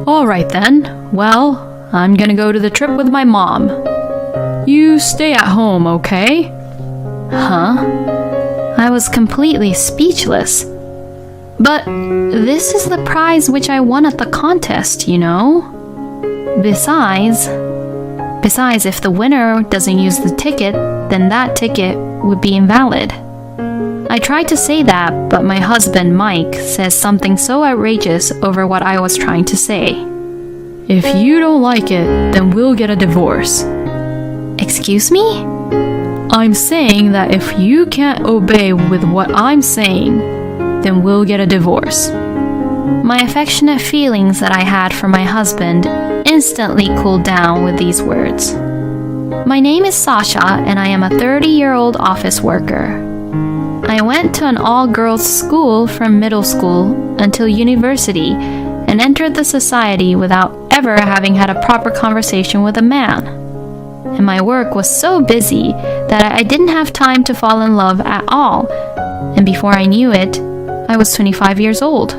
All right then. Well, I'm gonna go to the trip with my mom. You stay at home, okay? Huh? I was completely speechless. But this is the prize which I won at the contest, you know? Besides, if the winner doesn't use the ticket, then that ticket would be invalid. I tried to say that, but my husband, Mike, says something so outrageous over what I was trying to say. If you don't like it, then we'll get a divorce. Excuse me? I'm saying that if you can't obey with what I'm saying, then we'll get a divorce. My affectionate feelings that I had for my husband instantly cooled down with these words. My name is Sasha, and I am a 30-year-old office worker. I went to an all-girls school from middle school until university and entered the society without ever having had a proper conversation with a man. And my work was so busy that I didn't have time to fall in love at all, and before I knew it, I was 25 years old.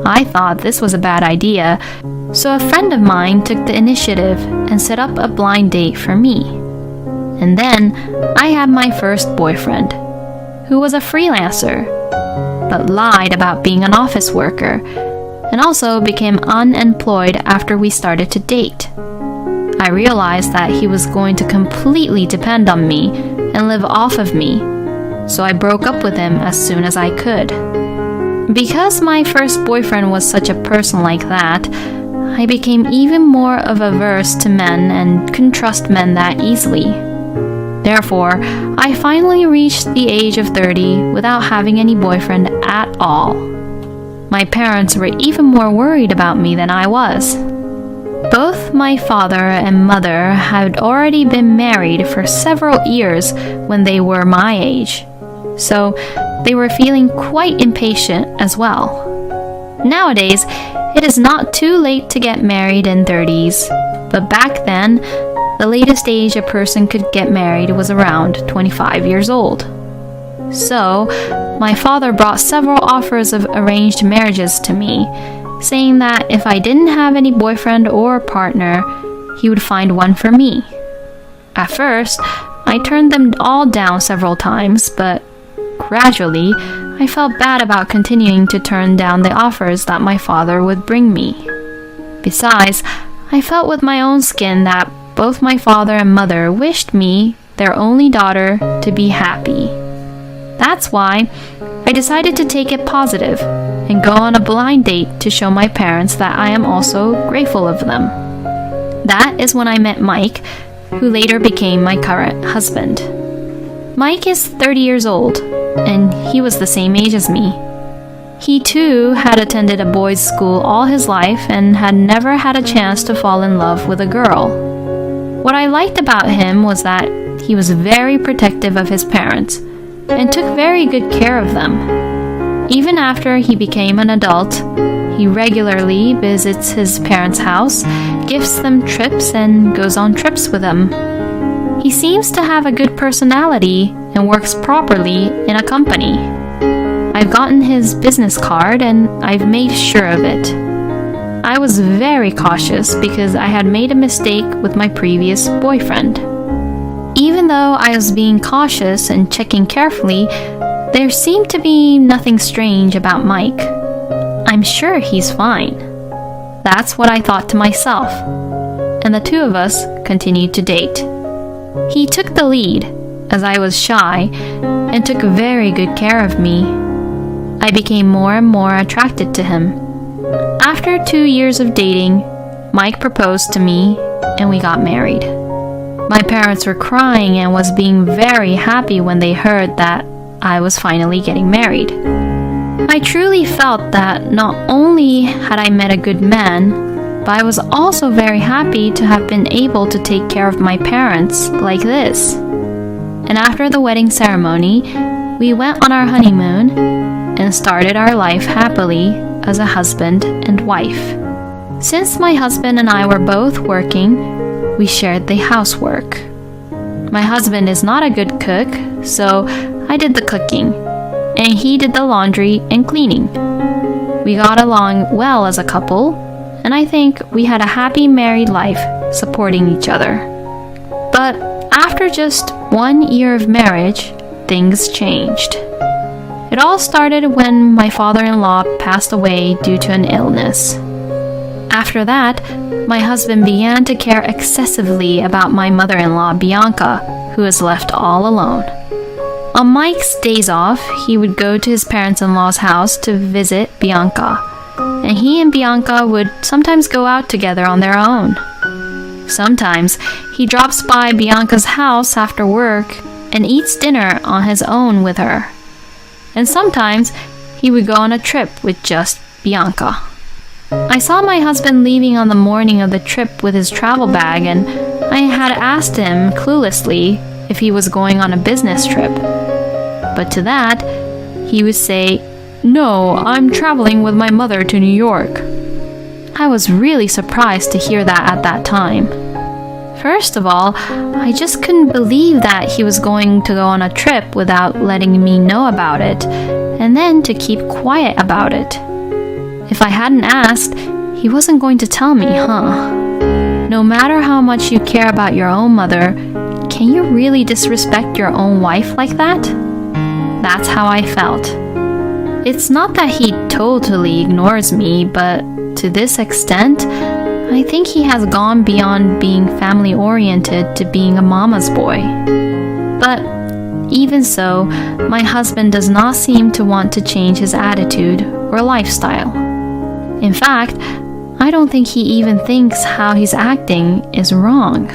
I thought this was a bad idea, so a friend of mine took the initiative and set up a blind date for me. And then I had my first boyfriend, who was a freelancer, but lied about being an office worker, and also became unemployed after we started to date. I realized that he was going to completely depend on me and live off of me, so I broke up with him as soon as I could. Because my first boyfriend was such a person like that, I became even more of averse to men and couldn't trust men that easily. Therefore, I finally reached the age of 30 without having any boyfriend at all. My parents were even more worried about me than I was. Both my father and mother had already been married for several years when they were my age, so they were feeling quite impatient as well. Nowadays, it is not too late to get married in 30s, but back then, the latest age a person could get married was around 25 years old. So, my father brought several offers of arranged marriages to me, saying that if I didn't have any boyfriend or partner, he would find one for me. At first, I turned them all down several times, but gradually, I felt bad about continuing to turn down the offers that my father would bring me. Besides, I felt with my own skin that both my father and mother wished me, their only daughter, to be happy. That's why I decided to take it positive and go on a blind date to show my parents that I am also grateful of them. That is when I met Mike, who later became my current husband. Mike is 30 years old, and he was the same age as me. He too had attended a boys' school all his life and had never had a chance to fall in love with a girl. What I liked about him was that he was very protective of his parents and took very good care of them. Even after he became an adult, he regularly visits his parents' house, gifts them trips, and goes on trips with them. He seems to have a good personality and works properly in a company. I've gotten his business card and I've made sure of it. I was very cautious because I had made a mistake with my previous boyfriend. Even though I was being cautious and checking carefully, there seemed to be nothing strange about Mike. I'm sure he's fine. That's what I thought to myself. And the two of us continued to date. He took the lead, as I was shy, and took very good care of me. I became more and more attracted to him. After 2 years of dating, Mike proposed to me, and we got married. My parents were crying and was being very happy when they heard that I was finally getting married. I truly felt that not only had I met a good man, but I was also very happy to have been able to take care of my parents like this. And after the wedding ceremony, we went on our honeymoon and started our life happily as a husband and wife. Since my husband and I were both working, we shared the housework. My husband is not a good cook, so I did the cooking, and he did the laundry and cleaning. We got along well as a couple, and I think we had a happy married life supporting each other. But after just 1 year of marriage, things changed. It all started when my father-in-law passed away due to an illness. After that, my husband began to care excessively about my mother-in-law, Bianca, who was left all alone. On Mike's days off, he would go to his parents-in-law's house to visit Bianca, and he and Bianca would sometimes go out together on their own. Sometimes he drops by Bianca's house after work and eats dinner on his own with her. And sometimes he would go on a trip with just Bianca. I saw my husband leaving on the morning of the trip with his travel bag, and I had asked him cluelessly if he was going on a business trip. But to that, he would say, "No, I'm traveling with my mother to New York." I was really surprised to hear that at that time. First of all, I just couldn't believe that he was going to go on a trip without letting me know about it, and then to keep quiet about it. If I hadn't asked, he wasn't going to tell me, huh? No matter how much you care about your own mother, can you really disrespect your own wife like that? That's how I felt. It's not that he totally ignores me, but to this extent, I think he has gone beyond being family-oriented to being a mama's boy. But even so, my husband does not seem to want to change his attitude or lifestyle. In fact, I don't think he even thinks how he's acting is wrong.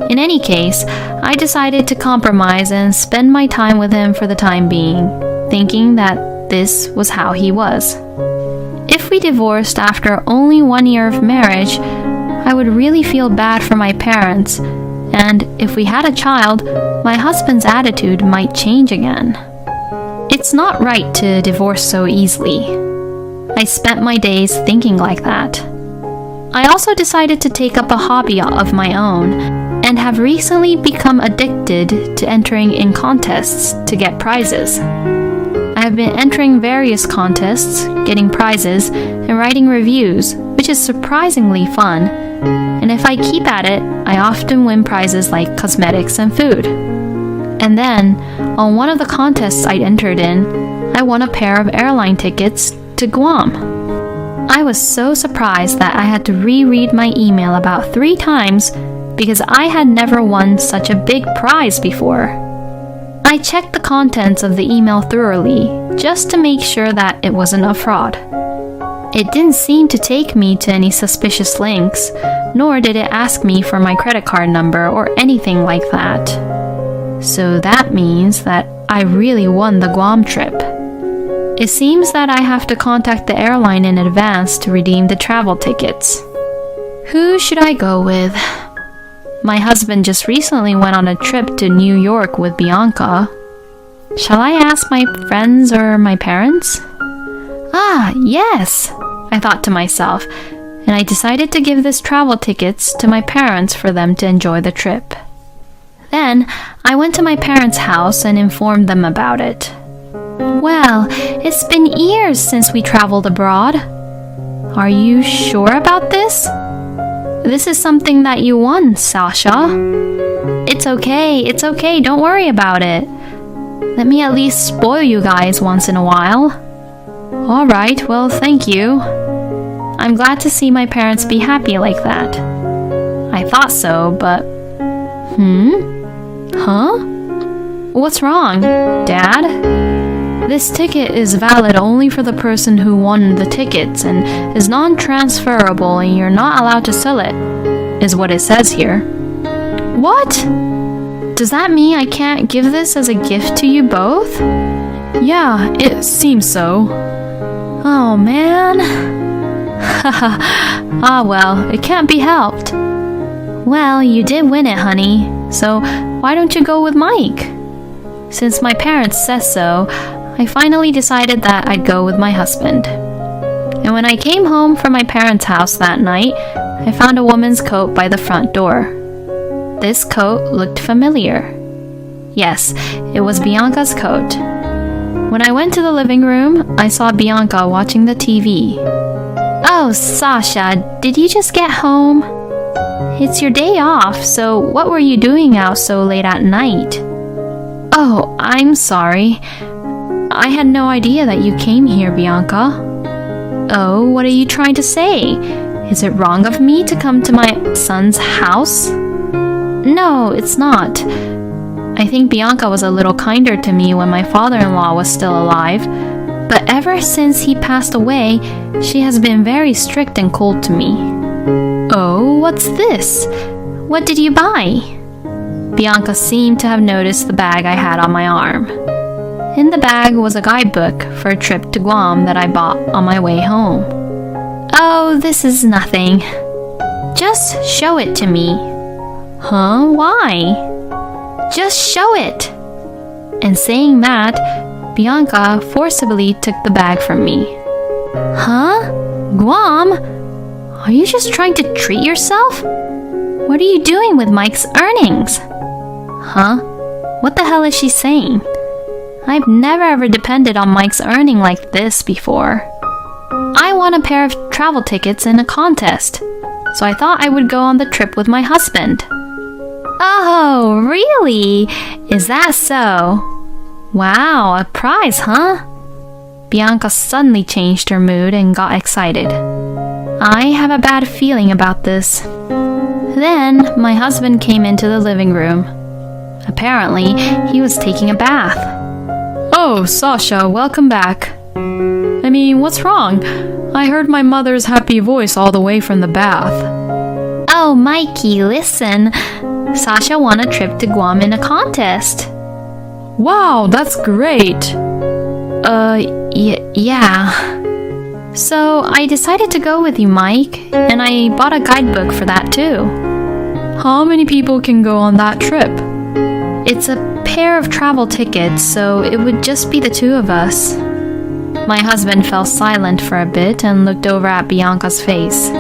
In any case, I decided to compromise and spend my time with him for the time being, thinking that this was how he was. If we divorced after only 1 year of marriage, I would really feel bad for my parents, and if we had a child, my husband's attitude might change again. It's not right to divorce so easily. I spent my days thinking like that. I also decided to take up a hobby of my own, and have recently become addicted to entering in contests to get prizes. I have been entering various contests, getting prizes, and writing reviews, which is surprisingly fun. And if I keep at it, I often win prizes like cosmetics and food. And then, on one of the contests I entered in, I won a pair of airline tickets to Guam. I was so surprised that I had to reread my email about 3 times because I had never won such a big prize before. I checked the contents of the email thoroughly, just to make sure that it wasn't a fraud. It didn't seem to take me to any suspicious links, nor did it ask me for my credit card number or anything like that. So that means that I really won the Guam trip. It seems that I have to contact the airline in advance to redeem the travel tickets. Who should I go with? My husband just recently went on a trip to New York with Bianca. Shall I ask my friends or my parents? Ah, yes, I thought to myself, and I decided to give this travel tickets to my parents for them to enjoy the trip. Then, I went to my parents' house and informed them about it. Well, it's been years since we traveled abroad. Are you sure about this? This is something that you won, Sasha. It's okay, don't worry about it. Let me at least spoil you guys once in a while. Alright, well, thank you. I'm glad to see my parents be happy like that. I thought so, but... Huh? What's wrong, Dad? This ticket is valid only for the person who won the tickets and is non-transferable, and you're not allowed to sell it, is what it says here. What? Does that mean I can't give this as a gift to you both? Yeah, it seems so. Oh man. Ah well, it can't be helped. Well, you did win it, honey, so why don't you go with Mike? Since my parents said so, I finally decided that I'd go with my husband. And when I came home from my parents' house that night, I found a woman's coat by the front door. This coat looked familiar. Yes, it was Bianca's coat. When I went to the living room, I saw Bianca watching the TV. Oh, Sasha, did you just get home? It's your day off, so what were you doing out so late at night? Oh, I'm sorry. I had no idea that you came here, Bianca. Oh, what are you trying to say? Is it wrong of me to come to my son's house? No, it's not. I think Bianca was a little kinder to me when my father-in-law was still alive, but ever since he passed away, she has been very strict and cold to me. Oh, what's this? What did you buy? Bianca seemed to have noticed the bag I had on my arm. In the bag was a guidebook for a trip to Guam that I bought on my way home. Oh, this is nothing. Just show it to me. Huh? Why? Just show it. And saying that, Bianca forcibly took the bag from me. Huh? Guam? Are you just trying to treat yourself? What are you doing with Mike's earnings? Huh? What the hell is she saying? I've never ever depended on Mike's earning like this before. I won a pair of travel tickets in a contest, so I thought I would go on the trip with my husband. Oh, really? Is that so? Wow, a prize, huh? Bianca suddenly changed her mood and got excited. I have a bad feeling about this. Then my husband came into the living room. Apparently, he was taking a bath. Oh, Sasha, welcome back. I mean, what's wrong? I heard my mother's happy voice all the way from the bath. Oh, Mikey, listen. Sasha won a trip to Guam in a contest. Wow, that's great. Yeah. So I decided to go with you, Mike, and I bought a guidebook for that too. How many people can go on that trip? It's a pair of travel tickets, so it would just be the two of us. My husband fell silent for a bit and looked over at Bianca's face.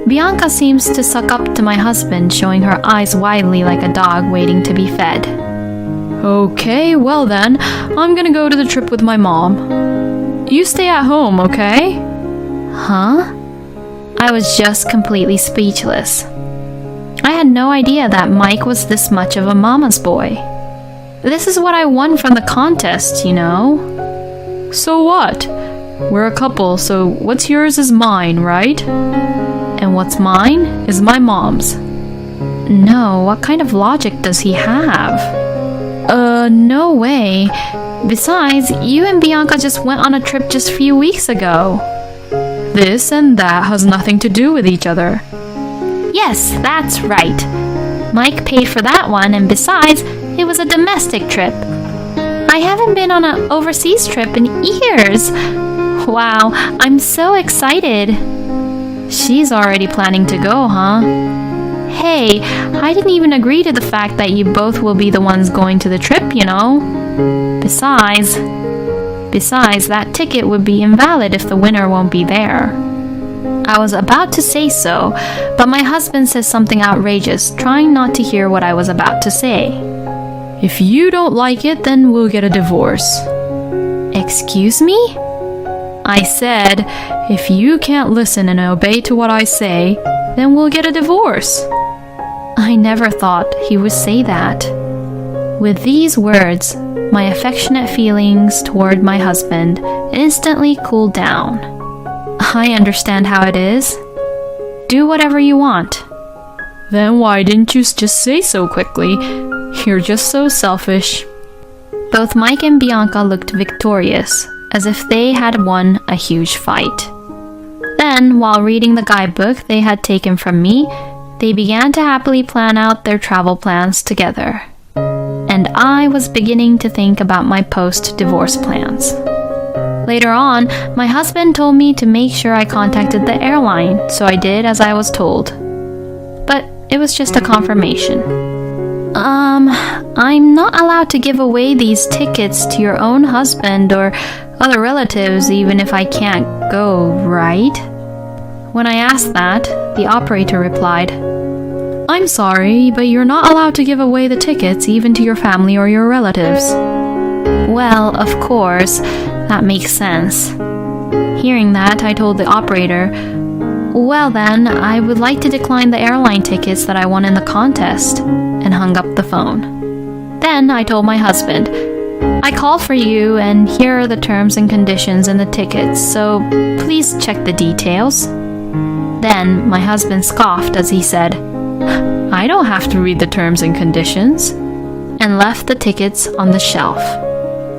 Bianca seems to suck up to my husband, showing her eyes widely like a dog waiting to be fed. Okay, well then, I'm gonna go to the trip with my mom. You stay at home, okay? Huh? I was just completely speechless. I had no idea that Mike was this much of a mama's boy. This is what I won from the contest, you know. So what? We're a couple, so what's yours is mine, right? And what's mine is my mom's. No, what kind of logic does he have? No way. Besides, you and Bianca just went on a trip just a few weeks ago. This and that has nothing to do with each other. Yes, that's right. Mike paid for that one, and besides, it was a domestic trip. I haven't been on an overseas trip in years. Wow, I'm so excited. She's already planning to go, huh? Hey, I didn't even agree to the fact that you both will be the ones going to the trip, you know. Besides, that ticket would be invalid if the winner won't be there. I was about to say so, but my husband says something outrageous, trying not to hear what I was about to say. If you don't like it, then we'll get a divorce. Excuse me? I said, if you can't listen and obey to what I say, then we'll get a divorce. I never thought he would say that. With these words, my affectionate feelings toward my husband instantly cooled down. I understand how it is. Do whatever you want. Then why didn't you just say so quickly? You're just so selfish. Both Mike and Bianca looked victorious, as if they had won a huge fight. Then, while reading the guidebook they had taken from me, they began to happily plan out their travel plans together. And I was beginning to think about my post-divorce plans. Later on, my husband told me to make sure I contacted the airline, so I did as I was told. But it was just a confirmation. I'm not allowed to give away these tickets to your own husband or other relatives even if I can't go, right? When I asked that, the operator replied, I'm sorry, but you're not allowed to give away the tickets even to your family or your relatives. Well, of course, that makes sense. Hearing that, I told the operator, "Well then, I would like to decline the airline tickets that I won in the contest," and hung up the phone. Then I told my husband, "I called for you and here are the terms and conditions in the tickets, so please check the details." Then my husband scoffed as he said, "I don't have to read the terms and conditions," and left the tickets on the shelf.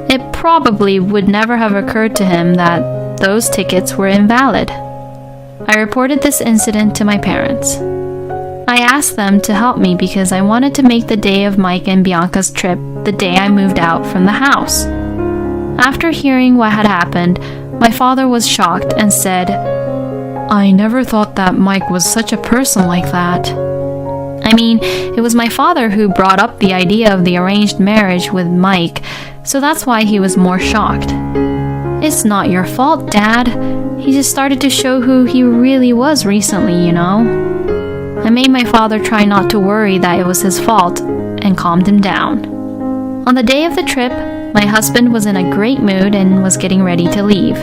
It probably would never have occurred to him that those tickets were invalid. I reported this incident to my parents. I asked them to help me because I wanted to make the day of Mike and Bianca's trip the day I moved out from the house. After hearing what had happened, my father was shocked and said, I never thought that Mike was such a person like that. I mean, it was my father who brought up the idea of the arranged marriage with Mike, so that's why he was more shocked. It's not your fault, Dad. He just started to show who he really was recently, you know. I made my father try not to worry that it was his fault and calmed him down. On the day of the trip, my husband was in a great mood and was getting ready to leave.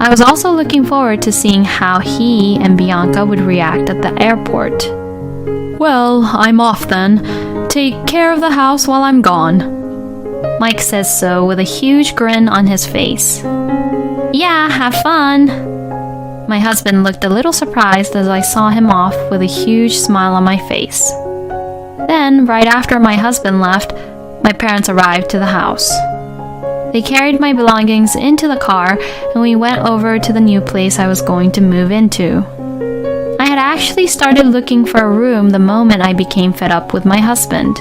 I was also looking forward to seeing how he and Bianca would react at the airport. Well, I'm off then. Take care of the house while I'm gone. Mike says so with a huge grin on his face. Yeah, have fun. My husband looked a little surprised as I saw him off with a huge smile on my face. Then, right after my husband left, my parents arrived to the house. They carried my belongings into the car and we went over to the new place I was going to move into. I had actually started looking for a room the moment I became fed up with my husband.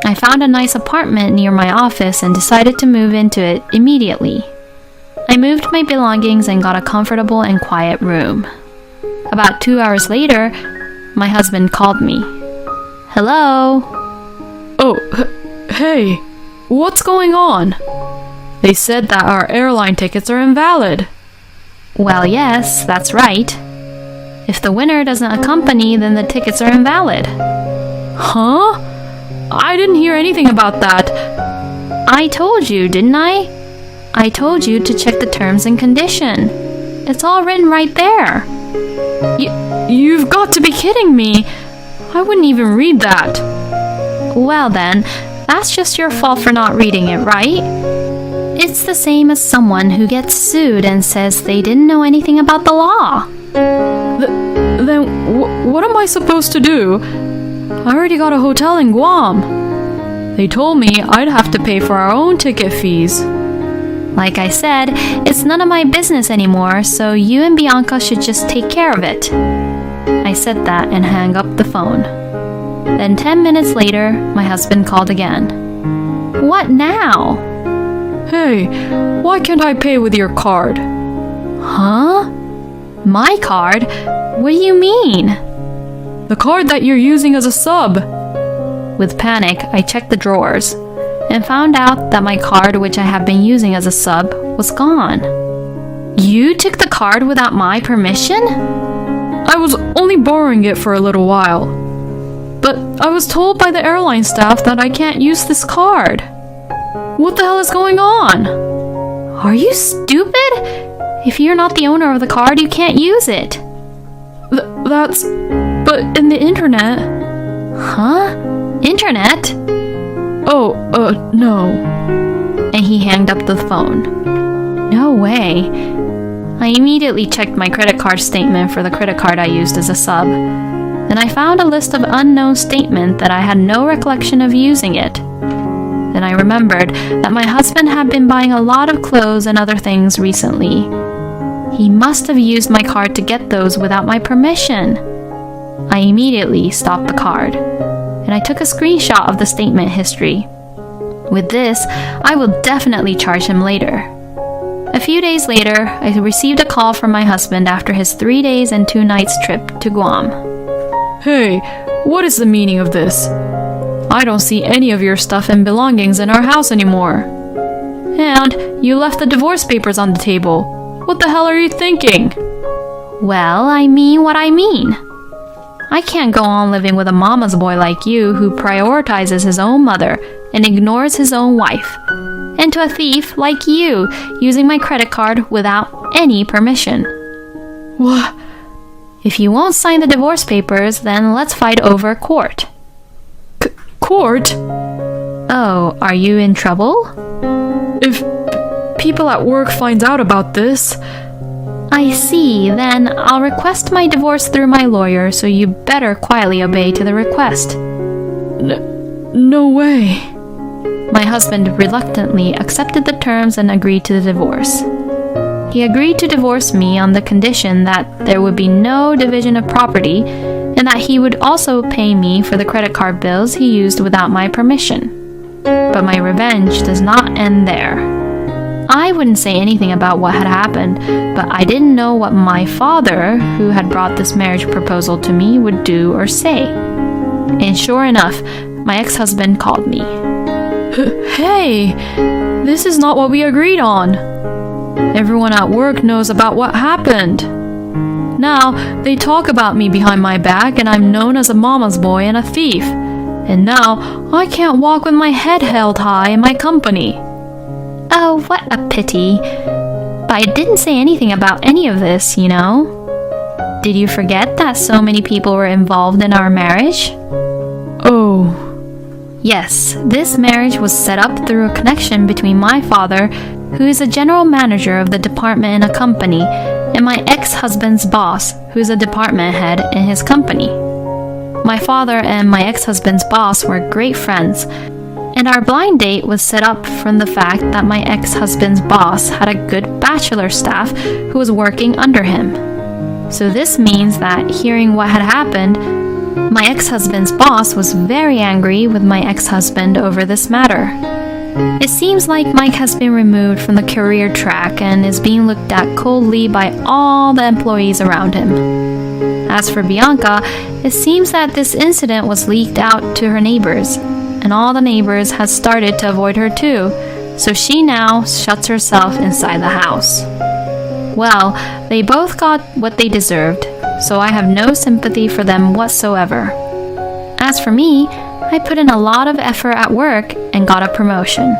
I found a nice apartment near my office and decided to move into it immediately. I moved my belongings and got a comfortable and quiet room. About 2 hours later, my husband called me. Hello? Oh, hey, what's going on? They said that our airline tickets are invalid. Well, yes, that's right. If the winner doesn't accompany, then the tickets are invalid. Huh? I didn't hear anything about that. I told you, didn't I? I told you to check the terms and condition. It's all written right there. You've got to be kidding me. I wouldn't even read that. Well then, that's just your fault for not reading it, right? It's the same as someone who gets sued and says they didn't know anything about the law. Then what am I supposed to do? I already got a hotel in Guam. They told me I'd have to pay for our own ticket fees. Like I said, it's none of my business anymore, so you and Bianca should just take care of it. I said that and hung up the phone. Then 10 minutes later, my husband called again. What now? Hey, why can't I pay with your card? Huh? My card? What do you mean? The card that you're using as a sub. With panic, I checked the drawers and found out that my card, which I have been using as a sub, was gone. You took the card without my permission? I was only borrowing it for a little while. But I was told by the airline staff that I can't use this card. What the hell is going on? Are you stupid? If you're not the owner of the card, you can't use it. But in the internet. Huh? Internet? Oh, no. And he hanged up the phone. No way. I immediately checked my credit card statement for the credit card I used as a sub. Then I found a list of unknown statement that I had no recollection of using it. Then I remembered that my husband had been buying a lot of clothes and other things recently. He must have used my card to get those without my permission. I immediately stopped the card, and I took a screenshot of the statement history. With this, I will definitely charge him later. A few days later, I received a call from my husband after his 3 days and 2 nights trip to Guam. Hey, what is the meaning of this? I don't see any of your stuff and belongings in our house anymore. And you left the divorce papers on the table. What the hell are you thinking? Well, I mean what I mean. I can't go on living with a mama's boy like you who prioritizes his own mother and ignores his own wife. And to a thief like you using my credit card without any permission. What? If you won't sign the divorce papers, then let's fight over court. Court? Oh, are you in trouble? If people at work finds out about this... I see, then I'll request my divorce through my lawyer, so you better quietly obey to the request. No way. My husband reluctantly accepted the terms and agreed to the divorce. He agreed to divorce me on the condition that there would be no division of property and that he would also pay me for the credit card bills he used without my permission. But my revenge does not end there. I wouldn't say anything about what had happened, but I didn't know what my father, who had brought this marriage proposal to me, would do or say. And sure enough, my ex-husband called me. Hey, this is not what we agreed on. Everyone at work knows about what happened. Now, they talk about me behind my back and I'm known as a mama's boy and a thief. And now, I can't walk with my head held high in my company. Oh, what a pity. But I didn't say anything about any of this, you know. Did you forget that so many people were involved in our marriage? Oh. Yes, this marriage was set up through a connection between my father, who is a general manager of the department in a company, and my ex-husband's boss, who is a department head in his company. My father and my ex-husband's boss were great friends, and our blind date was set up from the fact that my ex-husband's boss had a good bachelor staff who was working under him. So this means that hearing what had happened, my ex-husband's boss was very angry with my ex-husband over this matter. It seems like Mike has been removed from the career track and is being looked at coldly by all the employees around him. As for Bianca, it seems that this incident was leaked out to her neighbors, and all the neighbors had started to avoid her too, so she now shuts herself inside the house. Well, they both got what they deserved, so I have no sympathy for them whatsoever. As for me, I put in a lot of effort at work and got a promotion.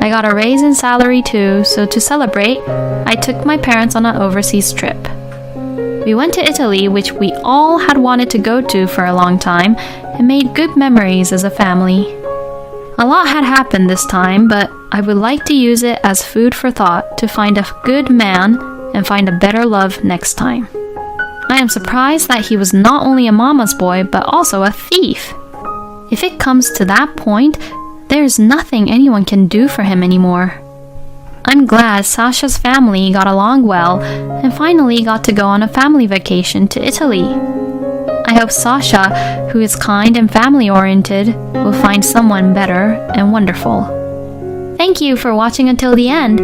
I got a raise in salary too, so to celebrate, I took my parents on an overseas trip. We went to Italy, which we all had wanted to go to for a long time, and made good memories as a family. A lot had happened this time, but I would like to use it as food for thought to find a good man and find a better love next time. I am surprised that he was not only a mama's boy, but also a thief. If it comes to that point, there's nothing anyone can do for him anymore. I'm glad Sasha's family got along well and finally got to go on a family vacation to Italy. I hope Sasha, who is kind and family-oriented, will find someone better and wonderful. Thank you for watching until the end.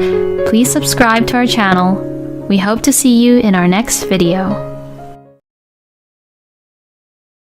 Please subscribe to our channel. We hope to see you in our next video.